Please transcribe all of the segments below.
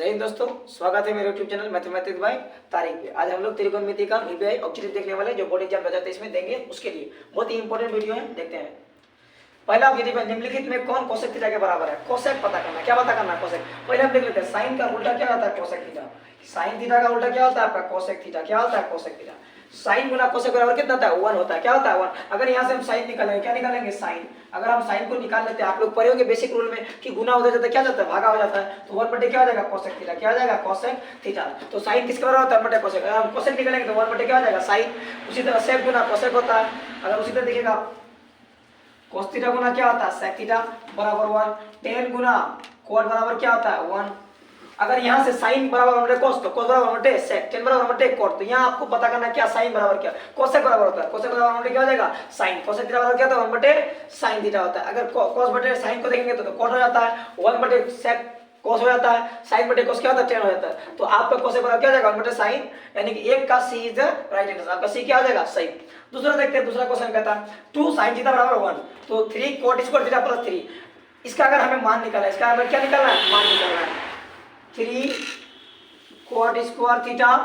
हिंद दोस्तों, स्वागत है मेरे YouTube channel mathematics bye Tariq पे। आज हम लोग त्रिकोणमिति का वीवीआई ऑब्जेक्टिव देखने वाले जो बोर्ड एग्जाम 2023 में देंगे उसके लिए बहुत ही इंपॉर्टेंट वीडियो है, देखते हैं। पहला ऑब्जेक्टिव है निम्नलिखित में कौन कोसेक थीटा के बराबर है। कोसेक पता करना, क्या पता करना है कोसेक। पहले हम देख लेते हैं साइन का उल्टा क्या होता है, कोसेक थीटा। साइन थीटा का उल्टा क्या होता है आपका, कोसेक थीटा। क्या होता है कोसेक थीटा। साइन गुना कोसेक बराबर कितना होता है, 1 होता है। क्या होता है 1। अगर यहाँ से हम साइन निकालेंगे, क्या निकालेंगे, साइन। अगर हम साइन को निकाल लेते हैं, आप लोग पढ़े होंगे बेसिक रूल में कि गुना हो जाता है, क्या जाता है, भागा हो जाता है। तो 1 बटे क्या हो जाएगा, कोसेक थीटा। क्या हो जाएगा, कोसेक थीटा। तो साइन किसके बराबर होता है, 1 बटे कोसेक। अगर हम कोसेक निकालेंगे तो 1 बटे क्या हो जाएगा, साइन। उसी तरह सेक गुना कोसेक होता है। अगर उसी तरह देखिएगा कोस थीटा गुना क्या होता है, सेक थीटा बराबर 1। टेन गुना कोट बराबर क्या होता है, 1। अगर यहाँ से साइन बराबर बटे कोस, तो कोस बराबर बटे सेक, टेन बराबर बटे कोट। तो यहाँ आपको पता करना क्या, साइन बराबर क्या, कोसेक बराबर होता है। कोसेक बराबर बटे क्या हो जाएगा, साइन। कोसेक थीटा बराबर क्या होता है, 1 बटे साइन थीटा होता है। अगर कोस बटे साइन को देखेंगे तो कोट हो जाता है, 1 बटे सेक कोस हो जाता है, साइन बटे कोस क्या होता है, टेन हो जाता है। तो आपका कोसेक बराबर क्या हो जाएगा, 1 बटे साइन, यानी कि एक का सी इज द राइट आंसर। आपका सी क्या हो जाएगा, सही। दूसरा देखते हैं, दूसरा क्वेश्चन कहता है 2 साइन थीटा बराबर 1, तो 3 कोट स्क्वायर थीटा प्लस 3। इसका अगर हमें मान निकालना है, इसका हमें क्या निकालना है, मान निकालना है। 3 कोट स्क्वायर थीटा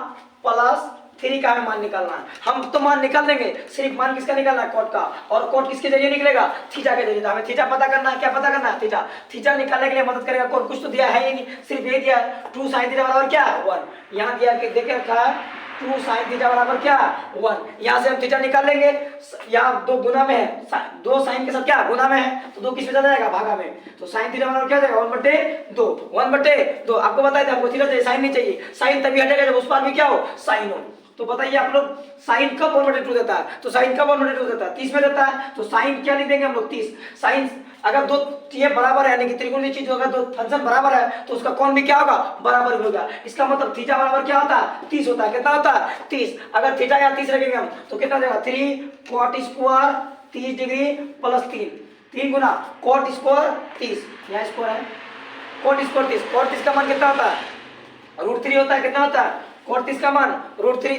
प्लस 3 का हमें मान निकालना है। हम तो मान निकाल देंगे, सिर्फ मान किसका निकालना है, कोट का। और कोट किसके जरिए निकलेगा, थीटा के जरिए। तो हमें थीटा पता करना है, क्या पता करना है, थीटा। थीटा निकालने के लिए मदद करेगा कोट। कुछ तो दिया है ही नहीं, सिर्फ ये दिया है 2 साइन थीटा बराबर क्या है, 1। यहाँ दिया कि देख रखा है 2 साइन थीटा बराबर क्या, 1। यहाँ से हम थीटा निकाल लेंगे। यहाँ 2 गुना में है, 2 साइन के साथ क्या गुना में है, तो 2 किस में चला जाएगा, भागा में। तो साइन थीटा बराबर क्या हो जाएगा, 1 बटे 2। 1 बटे 2 आपको बताया था, हमको थीटा चाहिए, साइन नहीं चाहिए। साइन तभी हटेगा जब उस पार भी क्या हो, साइन हो। तो बताइए आप लोग, साइन कब 1 बटे 2 देता है, तो साइन कब 1 बटे 2 देता है, 30 में देता है। तो साइन क्या लिख देंगे हम लोग, 30। साइन अगर दो ये बराबर है, यानी कि त्रिकोणीय चीज अगर दो फंक्शन बराबर है तो उसका कोण भी क्या होगा, बराबर होगा। इसका मतलब थीटा बराबर क्या होता है, 30 होता है। कितना होता है, 30। अगर थीटा या 30 रखेंगे हम तो कितना देगा, 3 कोट स्क्वायर 30 डिग्री प्लस 3। 3 गुना कोट स्क्वायर 30, यहाँ स्क्वायर है, कोट स्क्वायर 30। कोट 30 का मान कितना होता है, √3 होता है। कितना होता है, कोट 30 का मान √3।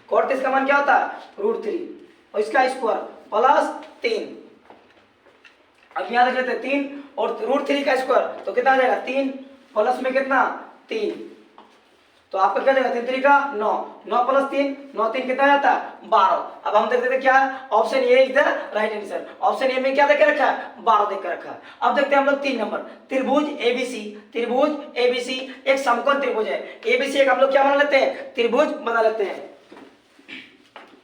कोट 30 का मान क्या होता है, √3 और इसका स्क्वायर प्लस 3। अब यहाँ देख लेते हैं 3 और √3 का स्क्वायर, तो कितना आ जाएगा, 3 प्लस में कितना, 3। तो आपका क्या जाएगा, 3 3 का 9, 9 प्लस 3, 9 3 कितना जाता है, 12। अब हम देखते थे क्या है, option A is the right answer. Option A में क्या देख रखा है, 12 देख रखा है। अब देखते हैं हम लोग 3 नंबर, त्रिभुज एबीसी। त्रिभुज एबीसी एक समकोण त्रिभुज है। एबीसी एक हम लोग क्या बना लेते हैं, त्रिभुज बना लेते हैं।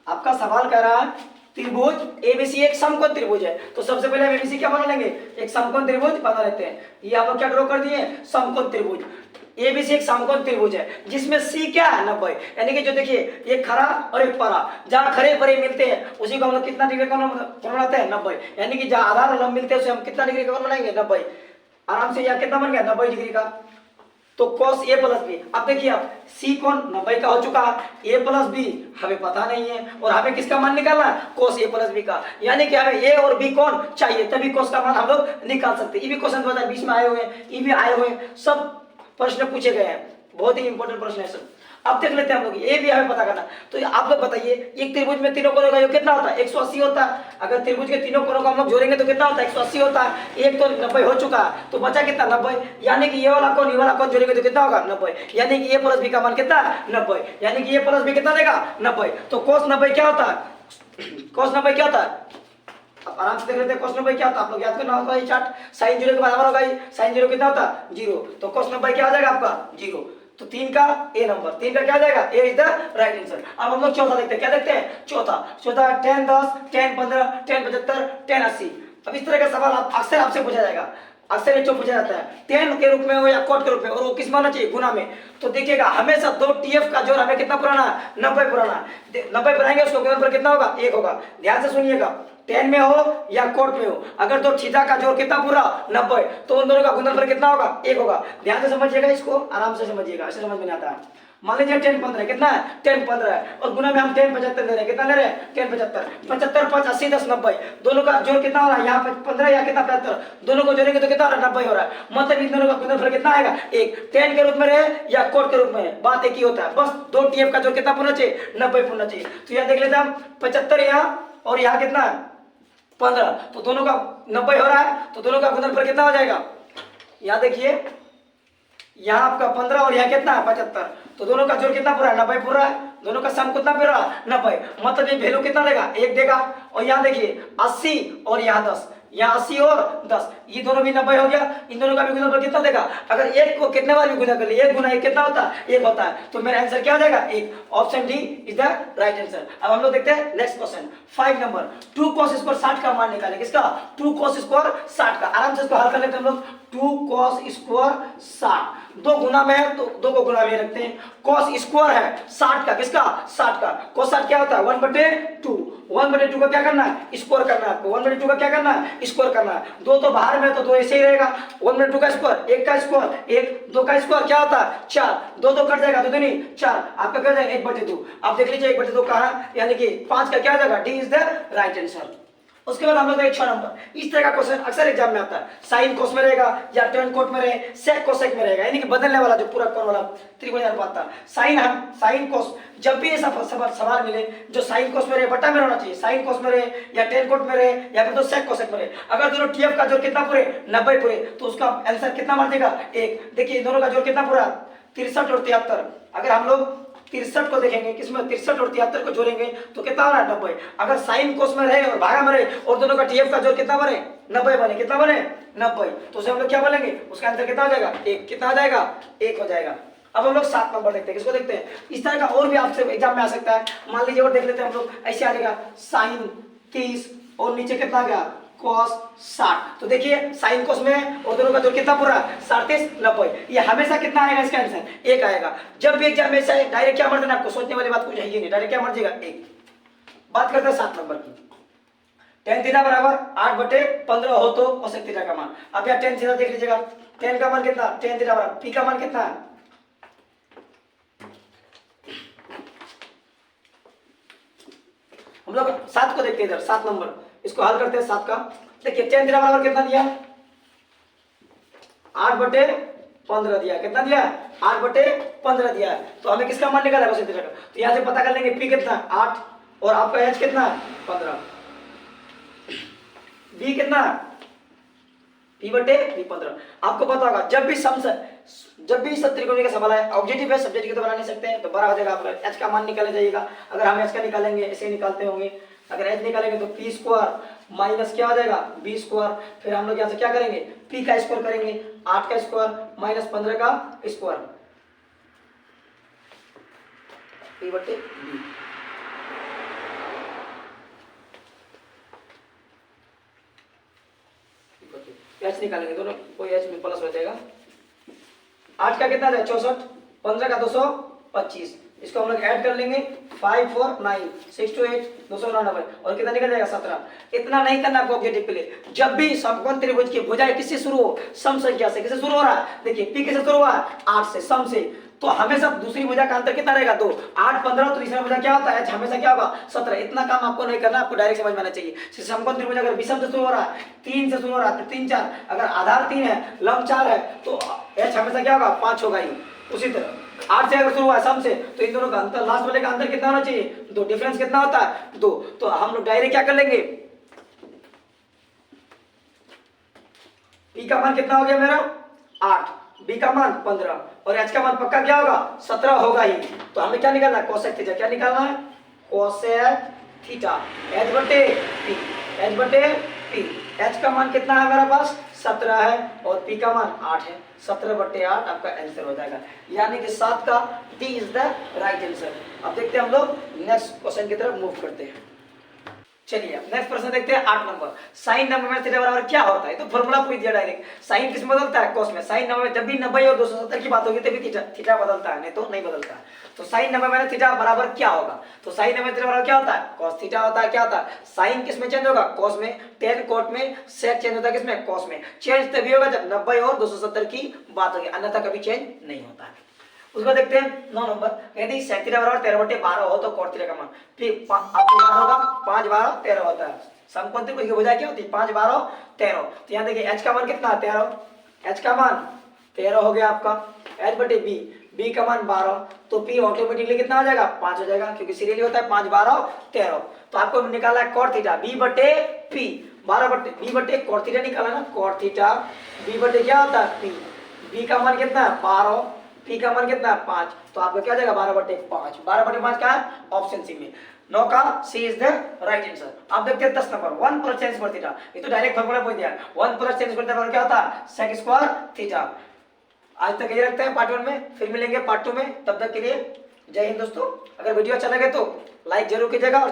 आपका सवाल कह रहा है त्रिभुज एबीसी एक समकोण त्रिभुज है, तो सबसे पहले हम एबीसी क्या बना लेंगे, एक समकोण त्रिभुज बना लेते हैं। ये आप लोग क्या ड्रॉ कर दिए, समकोण त्रिभुज। एबीसी एक समकोण त्रिभुज है जिसमें सी क्या है, 90। यानी कि जो देखिए एक खरा और एक परा, जहां खरे परे मिलते हैं उसी को हम लोग कितना डिग्री का कोण बनाते हैं, 90। यानी कि जहां आधार और लंब मिलते हैं उसे हम कितना डिग्री का कोण बनाएंगे, 90। आराम से यह कितना बन गया, 90 डिग्री का। तो cos a प्लस बी, अब देखिए आप c कोण 90 का हो चुका है, a प्लस बी हमें पता नहीं है और हमें किसका मान निकालना है, cos a प्लस बी का। यानी कि हमें a और b कोण चाहिए, तभी cos का मान हम लोग निकाल सकते हैं। ये भी क्वेश्चन 2020 में आए हुए हैं, ये भी आए हुए हैं, सब प्रश्न पूछे गए हैं, बहुत ही इंपॉर्टेंट प्रश्न है सब। अब देख लेते हैं हम लोग, ये भी हमें पता करना। तो आप लोग बताइए, एक त्रिभुज में तीनों कोणों का योग कितना होता है, 180 होता है। अगर त्रिभुज के तीनों कोणों को हम लोग जोड़ेंगे तो कितना होता है, 180 होता है। एक तो 90 हो चुका है, तो बचा कितना, 90। यानी कि ये वाला कोण ये वाला कोण जोड़ेंगे तो कितना होगा, 90। यानी कि a प्लस बी का मान कितना है, 90। यानी कि a प्लस बी कितना देगा, 90। तो cos 90 क्या होता है, cos 90 क्या होता है, अब आराम से देख लेते हैं cos 90 क्या होता है। आप लोग याद करना होगा ये चार्ट, साइन 0 के बराबर होगा, साइन 0 कितना होता है, 0। तो cos 90 क्या आ जाएगा आपका, 0। तो 3 का ए नंबर, 3 का क्या आ जाएगा, ए इज द राइट आंसर। अब हम लोग चौथा देखते हैं, क्या देखते हैं, चौथा 10 10 10 15 10 75 10 80। अब इस तरह का सवाल आप अक्सर आपसे पूछा जाएगा, अक्सर ये जो पूछा जाता है 10 के रूप में हो या कोट के रूप में, और वो किस में होना चाहिए, गुना में। तो देखिएगा हमेशा 2 टीएफ का जोड़ हमें कितना पुराना है, 90 पुराना है। 90 बनाएंगे उसको गुणनफल कितना होगा, 1 होगा। ध्यान से सुनिएगा, 10 में हो या कोट में हो, अगर 2 थीटा का जोड़ कितना पूरा, 90, तो उन दोनों का गुणनफल कितना होगा, 1 होगा। ध्यान से समझिएगा, इसको आराम से समझिएगा, ऐसे समझ में नहीं आता है। मान लीजिए 10 15 कितना है, 10 15 है, और गुना में हम 10 75 दे रहे हैं। कितना ले रहे हैं, 10 75 75 5 80 10 90। दोनों का जोड़ कितना हो रहा है, यहाँ पे 15 या कितना 75, दोनों को जोड़ेंगे तो कितना हो रहा है, 90 हो रहा है। मतलब इन दोनों का गुणनफल कितना आएगा, 1। 10 के रूप में रहे या कोट के रूप में, बात एक ही होता है, बस 2 टीएफ का जोड़ कितना होना चाहिए, 90 होना चाहिए। तो यहाँ देख लेते हैं हम 75 यहाँ और यहाँ कितना है 15, तो दोनों का 90 हो रहा है, तो दोनों का गुणनफल कितना हो जाएगा। यहाँ देखिए यहाँ आपका 15 और यहाँ कितना है 75, तो दोनों का जोड़ कितना पूरा है 90 पूरा है, दोनों का सम कितना पूरा 90, मतलब ये वैल्यू कितना देगा 1 देगा। और यहाँ देखिए 80 और यहाँ 10, यहाँ 80 और 10, ये दोनों भी 90 हो गया, इन दोनों का भी गुणनफल कितना देगा। अगर एक को कितने बार भी गुना कर लिए, 1 गुना 1 कितना होता है 1 होता है, तो मेरा आंसर क्या हो जाएगा 1, option D is the right answer. अब हम लोग देखते हैं next question 5 number, 2 cos square 60 का मान निकालें, किसका 2 cos स्क्वायर 60 का। आराम से इसको हल कर लेते हैं हम लोग, 2 cos स्क्वायर 60, दो गुना में है तो दो को गुना में रखते हैं, cos स्क्वायर है 60 का, किसका 60 का, cos 60 क्या होता है 1/2, 1/2 का क्या करना है स्क्वायर करना है आपको, 1/2 का क्या करना है स्क्वायर करना है, दो तो बाहर में तो दो ऐसे ही रहेगा, 1/2 का स्क्वायर, 1 का स्क्वायर 1, 2 का स्क्वायर क्या होता है 4, दो तो कट जाएगा, दो दूनी 4, आपका क्या जाएगा 1/2। आप देख लीजिए 1/2 कहाँ है, यानी कि 5 का क्या जाएगा, D is the right answer. उसके बाद हम लोग 6 नंबर, इस तरह का क्वेश्चन अक्सर एग्जाम में आता है, साइन कोस में रहेगा या टेन कोट में रहे, सेक कोसेक में रहेगा, यानी कि बदलने वाला जो पूरा कोण वाला त्रिकोणीय अनुपात था, साइन कोस, जब भी ऐसा सवाल मिले जो साइन कोस में रहे बटा में होना चाहिए, साइन कोस में रहे या टेन कोट में रहे या फिर तो सेक कोसेक में रहे, अगर दोनों टीएफ का जोड़ कितना पूरे 90 पूरे, तो उसका आंसर कितना मार देगा 1। देखिए दोनों का जोड़ कितना पूरा 63 और 73, अगर हम लोग 63 को देखेंगे, किसमें 63 और 73 को जोड़ेंगे तो कितना हो रहा है 90। अगर साइन कोस में रहे और भागा में रहे और दोनों का टीएफ का जोड़ कितना बने 90 बने, कितना बने 90, तो उसे हम लोग क्या बोलेंगे, उसका आंसर कितना हो जाएगा 1, कितना हो जाएगा 1 हो जाएगा। अब हम लोग 7 नंबर देखते हैं, किसको देखते हैं, इस तरह का और भी आपसे एग्जाम में आ सकता है, मान लीजिए और देख लेते हैं हम लोग, ऐसे आ जाएगा साइन 30 और नीचे कितना आ गया cos 60, तो देखिए साइन कोस में और दोनों का जोड़ कितना पूरा 37 90, ये हमेशा कितना आएगा इसका आंसर 1 आएगा। जब भी एग्जाम में ऐसा है डायरेक्ट क्या मर देना, आपको सोचने वाली बात कुछ है ही नहीं, डायरेक्ट क्या मर जाएगा 1। बात करते हैं 7 नंबर की, tan थीटा बराबर 8/15 हो तो कोसेक थीटा का मान। अब यहाँ tan थीटा देख लीजिएगा, tan का मान कितना, tan थीटा बराबर p का मान कितना है, हम लोग 7 को देखते हैं इधर, 7 नंबर इसको हल करते हैं 7 का। देखिए tan थीटा बराबर कितना दिया 8/15 दिया, कितना दिया 8/15 दिया है, तो हमें किसका मान निकालना है कोसेक थीटा का, तो यहाँ से पता कर लेंगे p कितना 8 और आपका h कितना 15, b कितना p/15। आपको पता होगा जब भी सब त्रिकोणीय का सवाल है, ऑब्जेक्टिव है सब्जेक्ट की तो बना नहीं सकते हैं, तो बड़ा हो जाएगा आपका h का मान निकाले जाइएगा। अगर हम h का निकालेंगे ऐसे निकालते होंगे, अगर h निकालेंगे तो p स्क्वायर माइनस क्या हो जाएगा b स्क्वायर, फिर हम लोग यहाँ से क्या करेंगे p का स्क्वायर करेंगे, 8 का स्क्वायर माइनस 15 का स्क्वायर, p/b। एच निकालेंगे दोनों, कोई एच में प्लस हो जाएगा, 8 का कितना है 64, 15 का 225, इसको हम लोग ऐड कर लेंगे 5 4 9 6 2 8 299 और कितना निकल जाएगा 17। इतना नहीं करना आपको ऑब्जेक्टिव के लिए, जब भी समकोण त्रिभुज की भुजाएं किससे शुरू हो, सम संख्या से, किससे शुरू हो रहा है, देखिए p किससे शुरू हुआ 8 से, सम से, तो हमेशा दूसरी भुजा का अंतर कितना रहेगा 2, 8 15, तो तीसरा भुजा क्या होता है हमेशा क्या होगा 17। इतना काम आपको नहीं करना, आपको डायरेक्ट समझ में आना चाहिए। समकोण त्रिभुज अगर विषम से शुरू हो रहा है, 3 से शुरू हो रहा है, 3 4, अगर आधार 3 है लंब 4 है तो h हमेशा क्या होगा 5 होगा ही। उसी तरह 8 से अगर शुरू हुआ है सम से, तो इन दोनों का अंतर, लास्ट वाले का अंतर कितना होना चाहिए 2, डिफरेंस कितना होता है 2, तो हम लोग डायरेक्ट क्या कर लेंगे, p का मान कितना हो गया मेरा 8, b का मान 15 और h का मान पक्का क्या होगा 17 होगा ही। तो हमें क्या निकालना है कोसेक थीटा, क्या निकालना है cosec theta, h/p, h/p, h का मान कितना है मेरे पास 17 है और p का मान 8 है, 17/8 आपका आंसर हो जाएगा, यानी कि 7 का D is the right answer. अब देखते हैं हम लोग नेक्स्ट क्वेश्चन की तरफ मूव करते हैं। चलिए नेक्स्ट प्रश्न देखते हैं 8 नंबर, साइन 90 में थीटा बराबर क्या होता है, तो फॉर्मूला पूछ दिया डायरेक्ट, साइन किस में बदलता है कोस में, साइन 90 में जब भी 90 और 270 की बात होगी तभी थीटा बदलता है, नहीं तो नहीं बदलता है। तो साइन 90 में थीटा बराबर क्या होगा, तो साइन 90 में थीटा बराबर क्या होता है cos थीटा होता है, क्या होता है साइन किस में चेंज होगा cos में, tan कोट में, sec चेंज होता है किसमें cos में, चेंज तभी होगा जब 90 और 270 की बात होगी, अन्यथा कभी चेंज नहीं होता है। उसको देखते हैं 9 नंबर, कहते हैं sec थीटा बराबर 13/12 हो तो cot थीटा का मान, फिर आपको याद होगा 5 12 13 होता है, समकोण त्रिभुज की भुजा क्या होती है 5 12 13, तो यहाँ देखिए h का मान कितना 13, h का मान 13 हो गया आपका, h/b, b का मान 12, तो p ऑटोमेटिकली कितना हो जाएगा 5 हो जाएगा, क्योंकि सीरियली होता है 5 12 13, तो आपको निकालना है cot theta b/p, 12b/cot theta निकाला ना, cot थीटा b/, क्या होता है p, बी का मान कितना है 12, पी का मान कितना है 5, तो आपका क्या जाएगा 12/5, 12/5 का है ऑप्शन सी में। 9 का सी इज द राइट आंसर। आप देखते हैं 10 number 1 plus tan square theta, ये तो डायरेक्ट फॉर्मूला बोल दिया, 1 प्लस tan स्क्वायर थीटा क्या होता है sec स्क्वायर थीटा। आज तक ये रखते हैं पार्ट 1 में, फिर मिलेंगे पार्ट 2 में, तब तक के लिए जय हिंद दोस्तों। अगर वीडियो अच्छा लगे तो लाइक जरूर कीजिएगा और